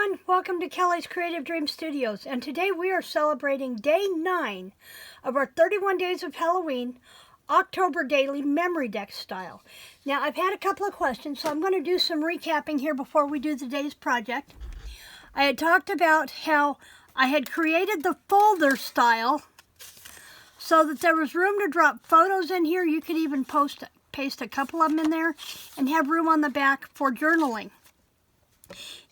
everyone, welcome to Kelly's Creative Dream Studios, and today we are celebrating day 9 of our 31 Days of Halloween October Daily MemoryDex style. Now I've had a couple of questions, so I'm going to do some recapping here before we do the day's project. I had talked about how I had created the folder style so that there was room to drop photos in here. You could even paste a couple of them in there and have room on the back for journaling.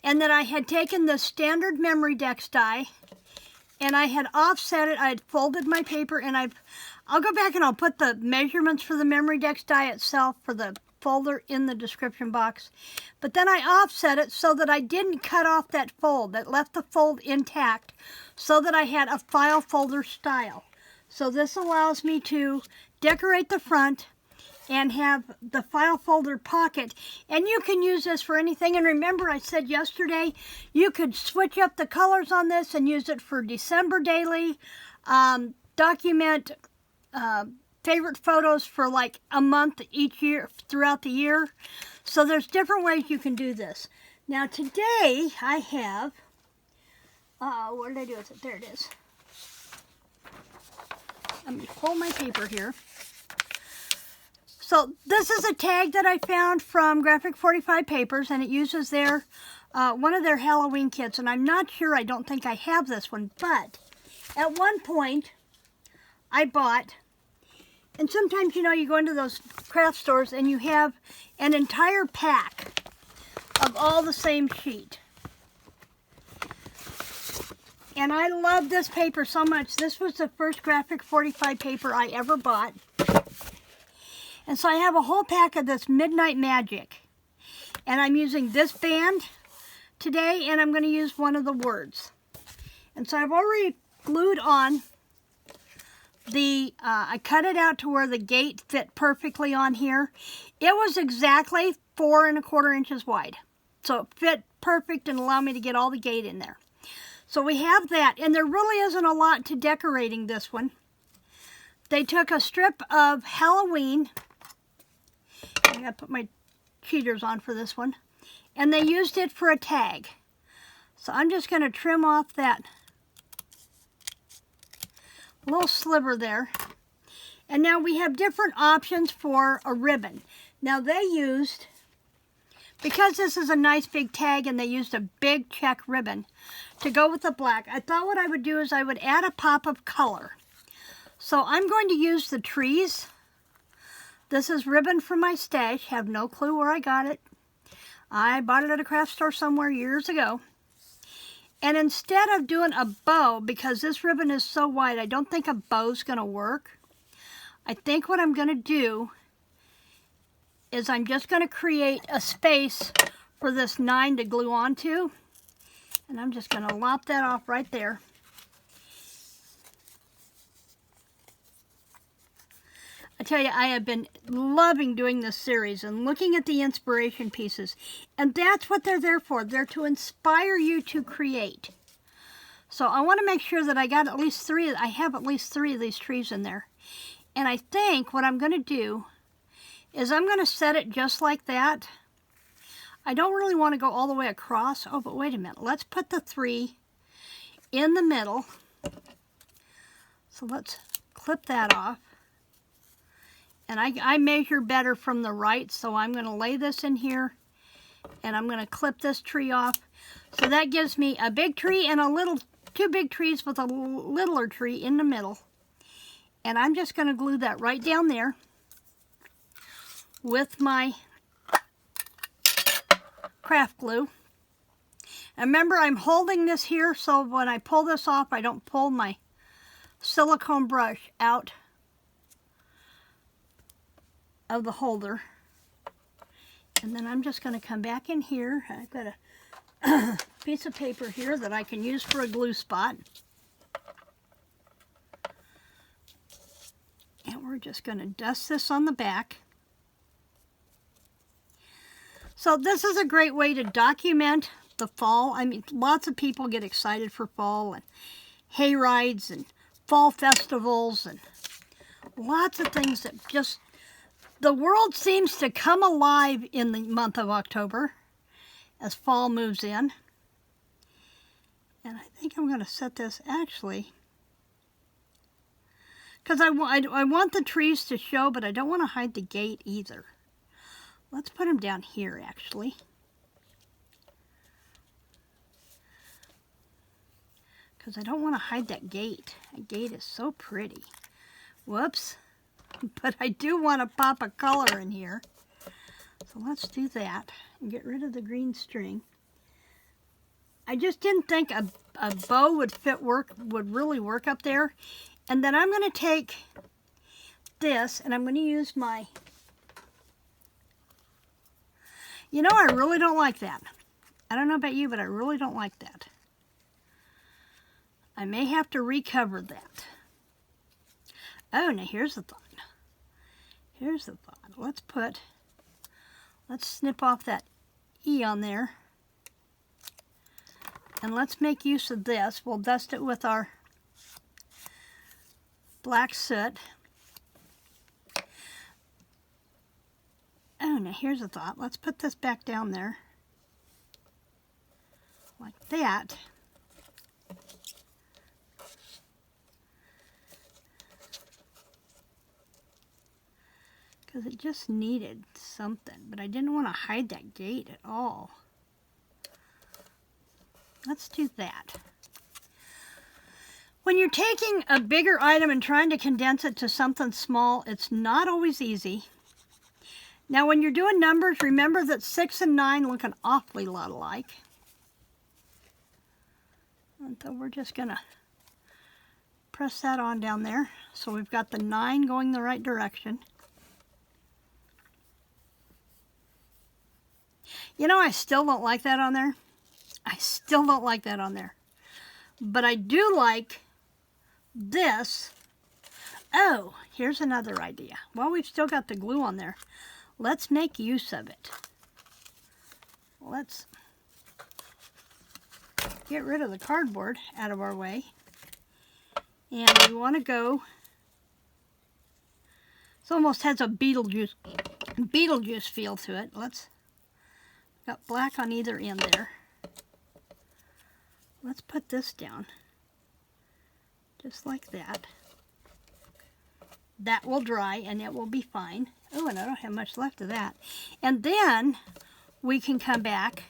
And that I had taken the standard MemoryDex die and I had offset it. I had folded my paper, and I'll go back and I'll put the measurements for the MemoryDex die itself for the folder in the description box. But then I offset it so that I didn't cut off that fold, that left the fold intact, so that I had a file folder style. So this allows me to decorate the front and have the file folder pocket, and you can use this for anything. And remember, I said yesterday you could switch up the colors on this and use it for December daily, document favorite photos for like a month each year throughout the year. So there's different ways you can do this. Now today I have what did I do with it? There it is. Let me fold my paper here. So this is a tag that I found from Graphic 45 Papers, and it uses their one of their Halloween kits. And I'm not sure, I don't think I have this one, but at one point I bought, and sometimes, you know, you go into those craft stores and you have an entire pack of all the same sheet. And I love this paper so much. This was the first Graphic 45 paper I ever bought. And so I have a whole pack of this Midnight Magic. And I'm using this band today, and I'm going to use one of the words. And so I've already glued on the, I cut it out to where the gate fit perfectly on here. It was exactly 4 1/4 inches wide. So it fit perfect and allowed me to get all the gate in there. So we have that, and there really isn't a lot to decorating this one. They took a strip of Halloween. I gotta put my cheaters on for this one. And they used it for a tag. So I'm just gonna trim off that little sliver there. And now we have different options for a ribbon. Now they used, because this is a nice big tag and they used a big check ribbon to go with the black, I thought what I would do is I would add a pop of color. So I'm going to use the trees. This is ribbon from my stash. Have no clue where I got it. I bought it at a craft store somewhere years ago. And instead of doing a bow, because this ribbon is so wide, I don't think a bow's going to work. I think what I'm going to do is I'm just going to create a space for this 9 to glue onto. And I'm just going to lop that off right there. I tell you, I have been loving doing this series and looking at the inspiration pieces. And that's what they're there for. They're to inspire you to create. So I want to make sure that I got at least 3. I have at least 3 of these trees in there. And I think what I'm going to do is I'm going to set it just like that. I don't really want to go all the way across. Oh, but wait a minute. Let's put the 3 in the middle. So let's clip that off. And I measure better from the right, so I'm going to lay this in here, and I'm going to clip this tree off. So that gives me a big tree and 2 big trees with a littler tree in the middle. And I'm just going to glue that right down there with my craft glue. And remember, I'm holding this here, so when I pull this off, I don't pull my silicone brush out of the holder. And then I'm just going to come back in here. I've got a piece of paper here that I can use for a glue spot. And we're just going to dust this on the back. So this is a great way to document the fall. I mean, lots of people get excited for fall and hay rides and fall festivals and lots of things that just, the world seems to come alive in the month of October as fall moves in. And I think I'm going to set this actually, because I want the trees to show, but I don't want to hide the gate either. Let's put them down here actually. Because I don't want to hide that gate. That gate is so pretty. Whoops. But I do want to pop a color in here. So let's do that and get rid of the green string. I just didn't think a bow would really work up there. And then I'm going to take this and I'm going to use my... You know, I really don't like that. I don't know about you, but I really don't like that. I may have to recover that. Oh, now here's the thought. Here's the thought. Let's snip off that E on there. And let's make use of this. We'll dust it with our black soot. Oh, now here's the thought. Let's put this back down there. Like that. Because it just needed something, but I didn't want to hide that gate at all. Let's do that. When you're taking a bigger item and trying to condense it to something small, it's not always easy. Now when you're doing numbers, remember that 6 and 9 look an awfully lot alike. And so we're just going to press that on down there. So we've got the 9 going the right direction. You know, I still don't like that on there. I still don't like that on there. But I do like this. Oh, here's another idea. Well, we've still got the glue on there. Let's make use of it. Let's get rid of the cardboard out of our way. And we want to go... This almost has a Beetlejuice feel to it. Got black on either end there. Let's put this down. Just like that. That will dry and it will be fine. Oh, and I don't have much left of that. And then we can come back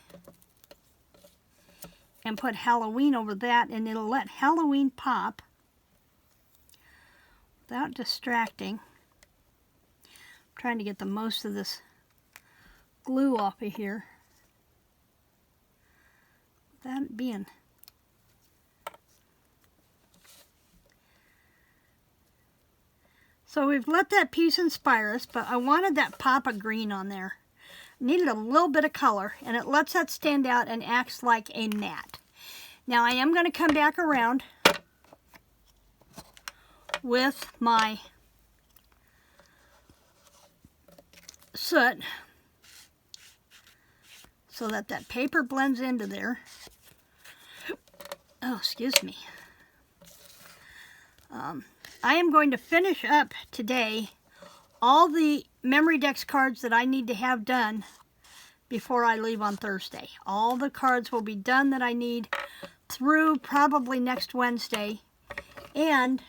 and put Halloween over that and it'll let Halloween pop without distracting. I'm trying to get the most of this glue off of here. That being... So we've let that piece inspire us, but I wanted that pop of green on there. Needed a little bit of color, and it lets that stand out and acts like a mat. Now I am going to come back around with my soot so that that paper blends into there. Oh, excuse me. I am going to finish up today all the MemoryDex cards that I need to have done before I leave on Thursday. All the cards will be done that I need through probably next Wednesday. And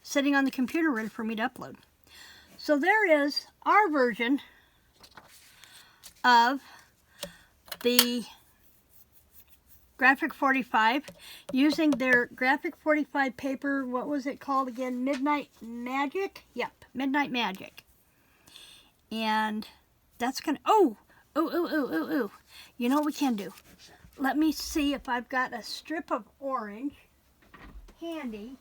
sitting on the computer ready for me to upload. So there is our version of the Graphic 45 using their Graphic 45 paper. What was it called again? Midnight Magic? Yep, Midnight Magic. And that's gonna, oh. You know what we can do? Let me see if I've got a strip of orange handy.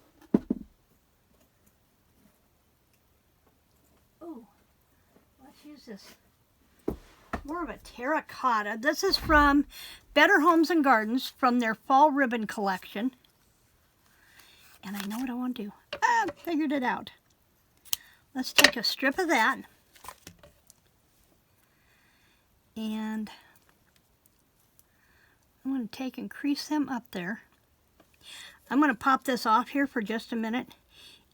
Oh, let's use this. More of a terracotta. This is from Better Homes and Gardens from their fall ribbon collection. And I know what I want to do. I figured it out. Let's take a strip of that. And I'm going to take and crease them up there. I'm going to pop this off here for just a minute.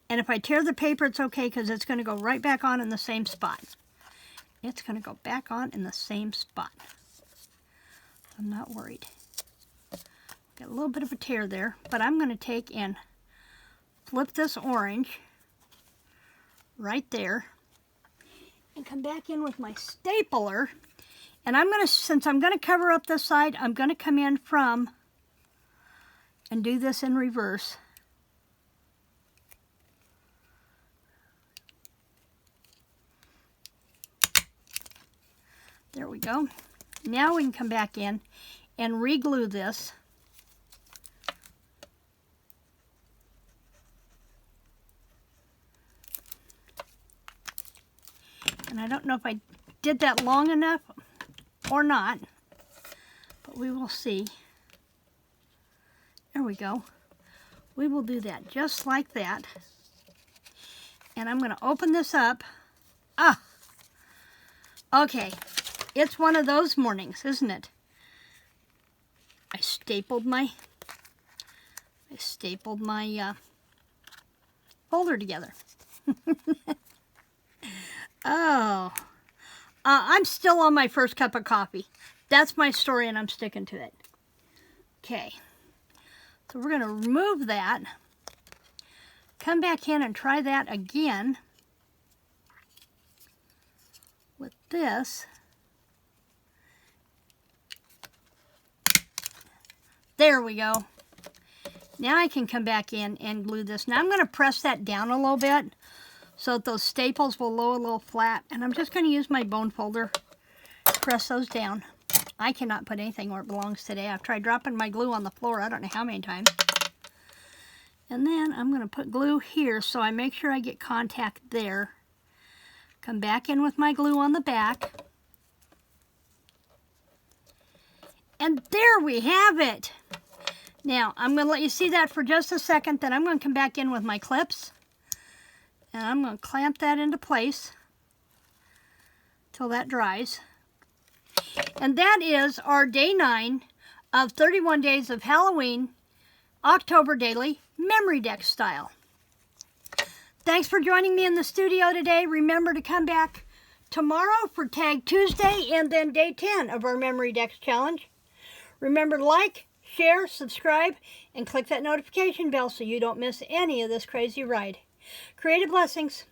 And if I tear the paper, it's okay because it's going to go right back on in the same spot. It's going to go back on in the same spot. I'm not worried. Got a little bit of a tear there, but I'm going to take and flip this orange right there and come back in with my stapler. And I'm going to, since I'm going to cover up this side, I'm going to come in from and do this in reverse. There we go. Now we can come back in and re-glue this. And I don't know if I did that long enough or not, but we will see. There we go. We will do that just like that. And I'm going to open this up. Ah! Okay. It's one of those mornings, isn't it? I stapled my folder together. Oh, I'm still on my first cup of coffee. That's my story, and I'm sticking to it. Okay, so we're going to remove that. Come back in and try that again with this. There we go. Now I can come back in and glue this. Now I'm going to press that down a little bit so that those staples will lay a little flat. And I'm just going to use my bone folder to press those down. I cannot put anything where it belongs today. I've tried dropping my glue on the floor I don't know how many times. And then I'm going to put glue here so I make sure I get contact there. Come back in with my glue on the back. And there we have it. Now, I'm going to let you see that for just a second, then I'm going to come back in with my clips. And I'm going to clamp that into place till that dries. And that is our day 9 of 31 Days of Halloween, October Daily, MemoryDex style. Thanks for joining me in the studio today. Remember to come back tomorrow for Tag Tuesday and then day 10 of our MemoryDex challenge. Remember to like, share, subscribe, and click that notification bell so you don't miss any of this crazy ride. Creative blessings.